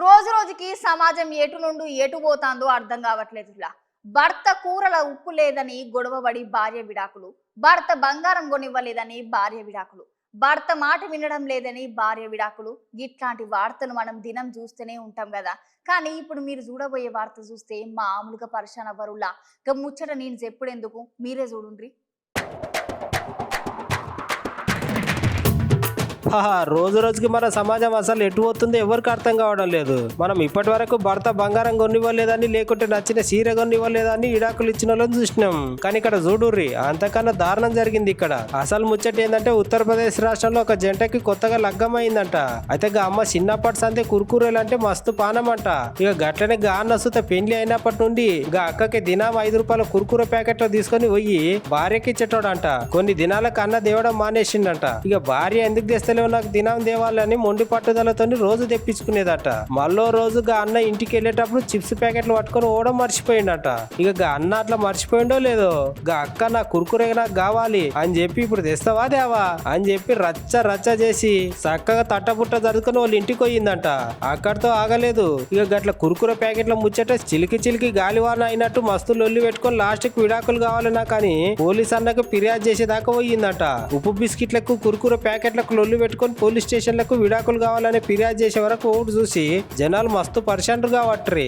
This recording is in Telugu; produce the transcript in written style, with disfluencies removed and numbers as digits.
రోజు రోజుకి సమాజం ఎటు నుండి ఎటు పోతాందో అర్థం కావట్లేదు. భర్త కూరల ఉప్పు లేదని గొడవబడి భార్య విడాకులు, భర్త బంగారం కొనివ్వలేదని భార్య విడాకులు, భర్త మాట వినడం లేదని భార్య విడాకులు. ఇట్లాంటి వార్తలు మనం దినం చూస్తూనే ఉంటాం కదా. కానీ ఇప్పుడు మీరు చూడబోయే వార్త చూస్తే మామూలుగా పరిశాన వరులా ముచ్చట నేను చెప్పుడెందుకు, మీరే చూడుండ్రి. రోజు రోజుకి మన సమాజం అసలు ఎటు పోతుందో ఎవరికి అర్థం కావడం లేదు. మనం ఇప్పటి వరకు భర్త బంగారం కొనివ్వలేదని, లేకుంటే నచ్చిన సీర కొనివ్వలేదని విడాకులు ఇచ్చిన వాళ్ళని చూసినాం. కానీ ఇక్కడ చూడుర్రి, అంతకన్నా దారుణం జరిగింది ఇక్కడ. అసలు ముచ్చట ఏంటంటే ఉత్తరప్రదేశ్ రాష్ట్రంలో ఒక జంటకి కొత్తగా లగ్గం అయిందంట. అయితే అమ్మ చిన్నప్పటి సంతే కురుకురేలు అంటే మస్తు పానమంట. ఇక గట్లనే అన్న సుత పెళ్లి అయినప్పటి నుండి అక్కకి దినం 5 రూపాయల కురుకుర ప్యాకెట్ లో తీసుకొని పోయి భార్యకి ఇచ్చేటోడంట. కొన్ని దినాలకు అన్న దేవడం మానేసిండంట. ఇక భార్య ఎందుకు తెస్తలే నాకు దినం దేవాలని మొండి పట్టుదలతో రోజు తెప్పించుకునేదట. మళ్ళో రోజుగా అన్న ఇంటికి వెళ్ళేటప్పుడు చిప్స్ ప్యాకెట్లు పట్టుకొని ఓవడం మర్చిపోయిందట. ఇక అన్న అట్లా మర్చిపోయిండో లేదో అక్క నా కురుకురే నాకు కావాలి అని చెప్పి ఇప్పుడు తెస్తావా దేవా అని చెప్పి రచ్చ చేసి చక్కగా తట్టబుట్ట చదువుకొని వాళ్ళ ఇంటికి పోయిందంట. అక్కడితో ఆగలేదు. ఇక గట్ల కురుకుర ప్యాకెట్ల ముచ్చట చిలికి గాలివాన అయినట్టు మస్తు లొల్లి పెట్టుకొని లాస్ట్ కి విడాకులు కావాలన్నా కానీ పోలీస్ అన్నకు ఫిర్యాదు చేసేదాకా పోయిందట. ఉప్పు బిస్కెట్లకు కురుకుర ప్యాకెట్లకు లొల్లి పెట్టుకొని పోలీస్ స్టేషన్లకు విడాకులు కావాలని ఫిర్యాదు చేసే వరకు ఓటు చూసి జనాలు మస్తు పరిశాండ్రు కావట్రీ.